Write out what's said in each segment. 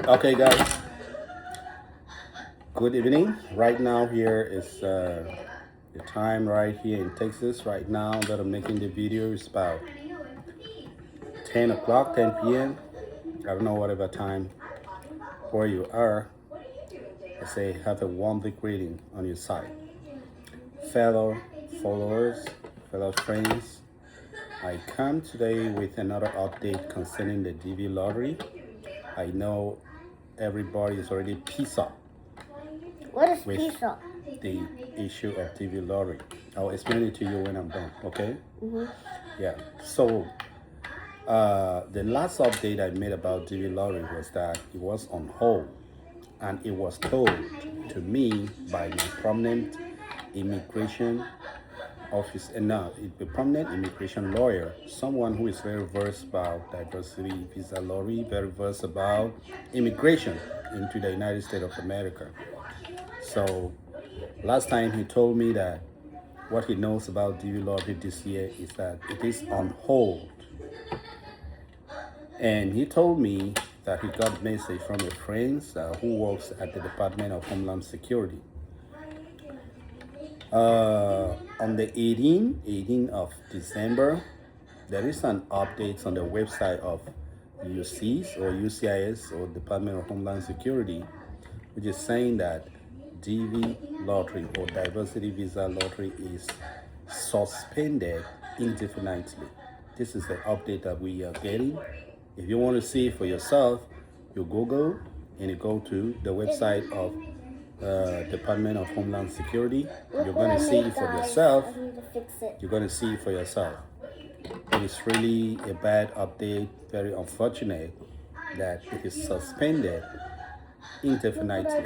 Okay, guys. Good evening. Right now, here is the time right here in Texas. Right now, that I'm making the video is about 10 o'clock, 10 p.m. I don't know whatever time where you are. I say have a warm greeting on your side, fellow followers, fellow friends. I come today with another update concerning the DV lottery. I know everybody is already pissed off What is with pizza? the issue of TV lottery. I'll explain it to you when I'm done, okay? Yeah. So, the last update I made about TV lottery was that it was on hold, and it was told to me by my prominent immigration office, and now a prominent immigration lawyer, someone who is very versed about diversity visa lottery, very versed about immigration into the United States of America. So last time he told me that what he knows about DV lottery this year is that it is on hold. And he told me that he got a message from a friend who works at the Department of Homeland Security. On the 18th of December, there is an update on the website of UCs or UCIS or Department of Homeland Security, which is saying that DV lottery or diversity visa lottery is suspended indefinitely. This is the update that we are getting. If you want to see it for yourself, you Google and you go to the website of Department of Homeland Security. You're going to see it for yourself. I need to fix it. You're going to see it for yourself. It is really a bad update, very unfortunate that it is suspended indefinitely,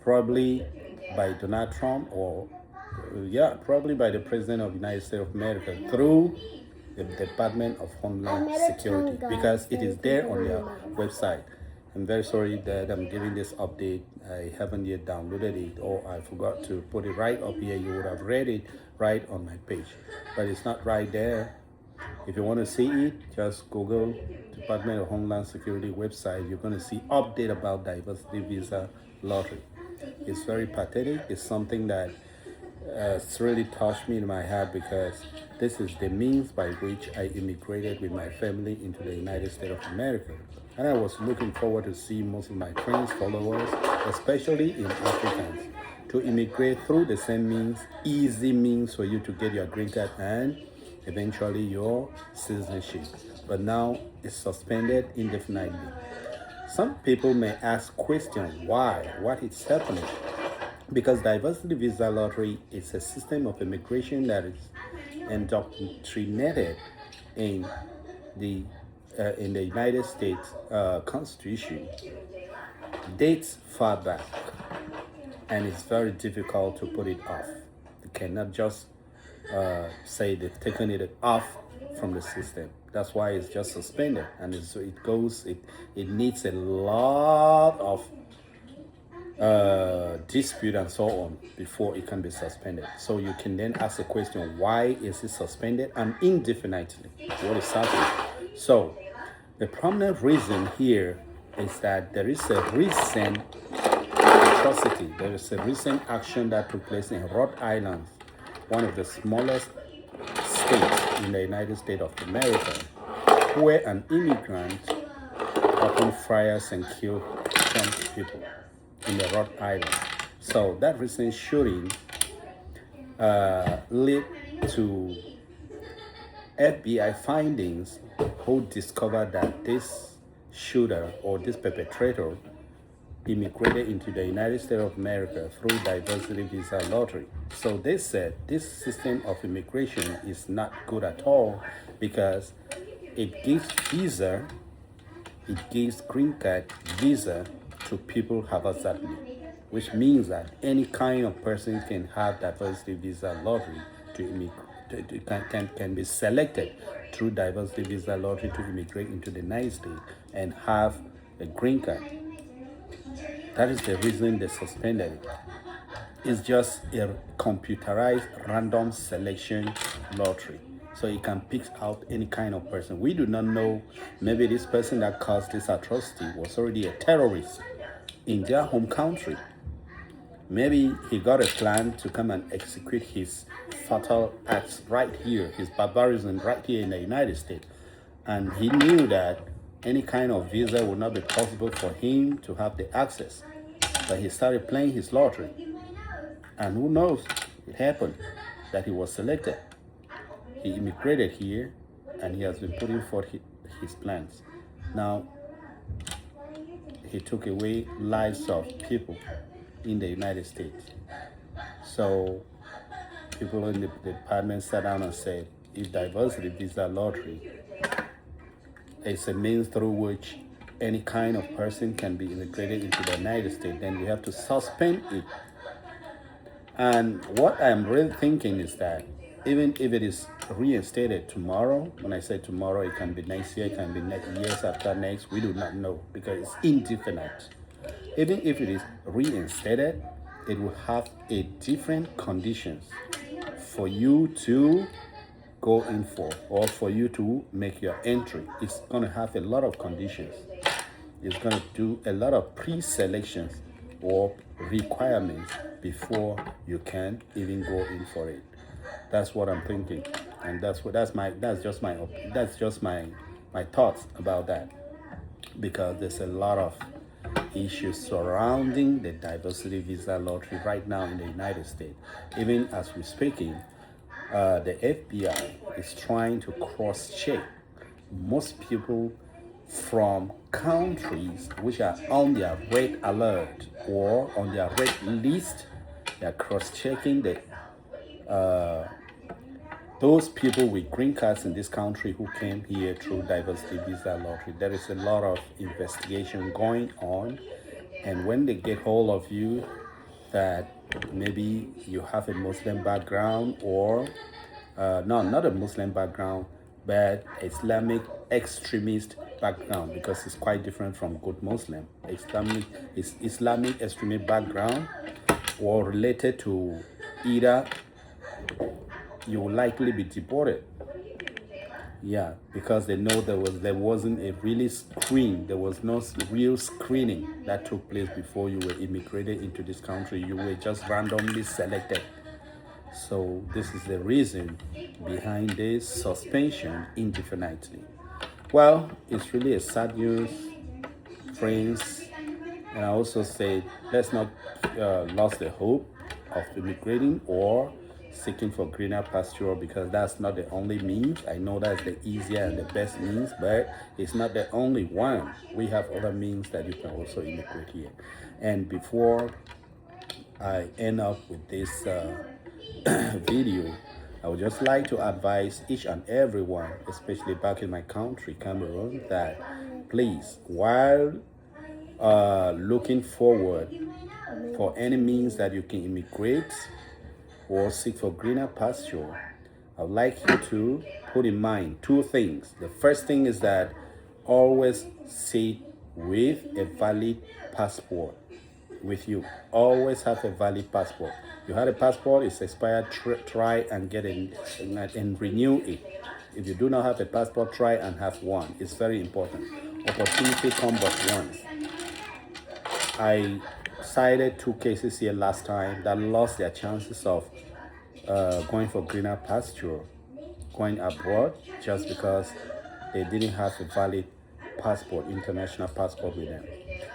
probably by Donald Trump or probably by the President of the United States of America through the Department of Homeland Security, because it is there on their website. I'm very sorry that I'm giving this update. I haven't yet downloaded it, or I forgot to put it right up here. You would have read it right on my page, but it's not right there. If you want to see it, just Google Department of Homeland Security website. You're going to see update about diversity visa lottery. It's very pathetic. It's something that it's really touched me in my heart, because this is the means by which I immigrated with my family into the United States of America. And I was looking forward to see most of my friends, followers, especially in Africans, to immigrate through the same means, easy means for you to get your green card and eventually your citizenship. But now it's suspended indefinitely. Some people may ask questions why, what is happening? Because diversity visa lottery is a system of immigration that is indoctrinated in the United States Constitution, dates far back, and it's very difficult to put it off. You cannot just say they've taken it off from the system. That's why it's just suspended, and it needs a lot of dispute and so on before it can be suspended. So you can then ask the question, why is it suspended and indefinitely? What is happening? So the prominent reason here is that there is a recent atrocity. There is a recent action that took place in Rhode Island, one of the smallest states in the United States of America, where an immigrant opened fires and killed 10 people in the Rhode Island. So that recent shooting led to FBI findings, who discovered that this shooter or this perpetrator immigrated into the United States of America through diversity visa lottery. So they said this system of immigration is not good at all, because it gives green card visa to people haphazardly, which means that any kind of person can have diversity visa lottery to immigrate. Can be selected through diversity visa lottery to immigrate into the United States and have a green card. That is the reason they suspended it. It's just a computerized random selection lottery. So he can pick out any kind of person. We do not know, maybe this person that caused this atrocity was already a terrorist in their home country. Maybe he got a plan to come and execute his fatal acts right here, his barbarism right here in the United States. And he knew that any kind of visa would not be possible for him to have the access. But he started playing his lottery. And who knows, it happened that he was selected. He immigrated here and he has been putting forth his plans. Now, he took away lives of people in the United States. So people in the department sat down and said, if diversity visa lottery is a means through which any kind of person can be integrated into the United States, then we have to suspend it. And what I'm really thinking is that even if it is reinstated tomorrow, when I say tomorrow, it can be next year, it can be next years after next, we do not know because it's indefinite. Even if it is reinstated, it will have a different conditions for you to go in for or for you to make your entry. It's going to have a lot of conditions. It's going to do a lot of pre-selections or requirements before you can even go in for it. That's what I'm thinking, and that's just my thoughts about that, because there's a lot of issues surrounding the diversity visa lottery right now in the United States. Even as we're speaking, the FBI is trying to cross-check most people from countries which are on their red alert or on their red list. They're cross-checking those people with green cards in this country who came here through diversity visa lottery. There is a lot of investigation going on, and when they get hold of you that maybe you have a Muslim background or no, not a Muslim background, but Islamic extremist background, because it's quite different from good Muslim. Islamic extremist background or related to either, you will likely be deported. Yeah, because they know there wasn't a really screen. There was no real screening that took place before you were immigrated into this country. You were just randomly selected. So this is the reason behind this suspension indefinitely. Well, it's really a sad news, friends. And I also say, let's not lose the hope of immigrating or seeking for greener pasture, because that's not the only means. I know that's the easier and the best means, but it's not the only one. We have other means that you can also immigrate here. And before I end up with this video, I would just like to advise each and everyone, especially back in my country, Cameroon, that please, while looking forward for any means that you can immigrate or seek for greener pasture, I would like you to put in mind two things. The first thing is that always sit with a valid passport with you. Always have a valid passport. You had a passport, it's expired, try and get it and renew it. If you do not have a passport, try and have one. It's very important. Opportunity comes but once. I cited 2 cases here last time that lost their chances of going for greener pasture, going abroad, just because they didn't have a valid passport, international passport with them.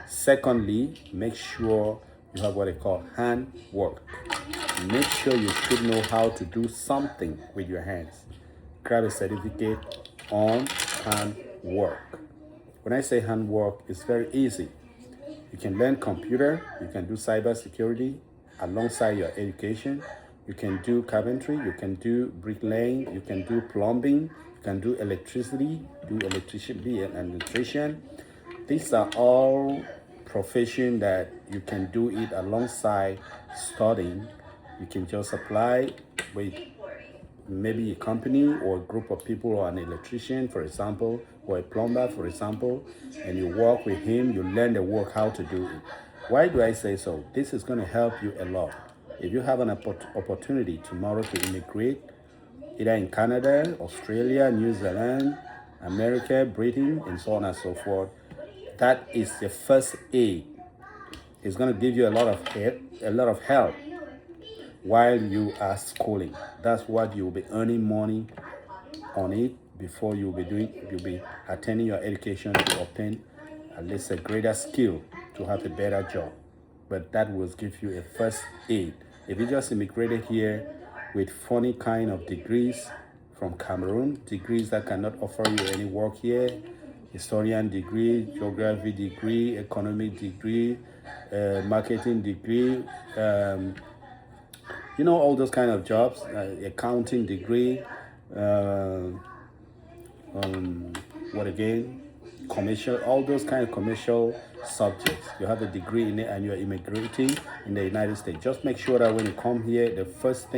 Secondly, make sure you have what they call hand work. Make sure you should know how to do something with your hands. Grab a certificate on hand work. When I say hand work, it's very easy. You can learn computer, you can do cyber security alongside your education. You can do carpentry, you can do bricklaying, you can do plumbing, you can do electricity, be an electrician. These are all professions that you can do it alongside studying. You can just apply with maybe a company or a group of people, or an electrician, for example, or a plumber, for example, and you work with him, you learn the work, how to do it. Why do I say so? This is going to help you a lot. If you have an opportunity tomorrow to immigrate, either in Canada, Australia, New Zealand, America, Britain, and so on and so forth. That is the first aid. It's going to give you a lot of help while you are schooling. That's what you'll be earning money on it before you'll be attending your education to obtain at least a greater skill to have a better job. But that will give you a first aid. If you just immigrated here with funny kind of degrees from Cameroon, degrees that cannot offer you any work here, historian degree, geography degree, economic degree, marketing degree, all those kind of jobs, accounting degree, what again? Commercial, all those kind of commercial subjects. You have a degree in it and you're immigrating in the United States. Just make sure that when you come here, the first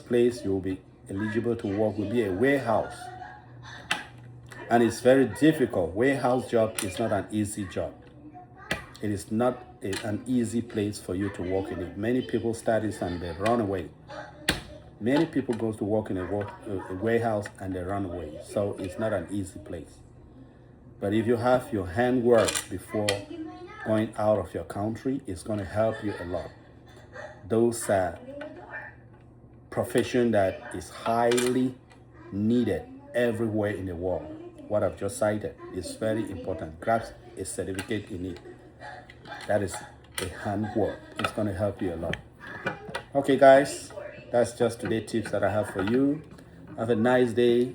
place you'll be eligible to work will be a warehouse. And it's very difficult. Warehouse job is not an easy job. It is not an easy place for you to work in it. Many people start this and they run away. Many people go to work in a warehouse and they run away. So it's not an easy place. But if you have your handwork before going out of your country, it's going to help you a lot. Those are profession that is highly needed everywhere in the world. What I've just cited is very important. Grab a certificate in it. That is a handwork. It's going to help you a lot. Okay, guys, that's just today's tips that I have for you. Have a nice day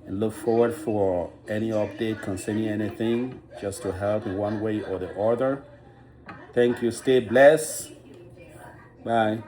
and look forward for any update concerning anything, just to help in one way or the other. Thank you. Stay blessed. Bye.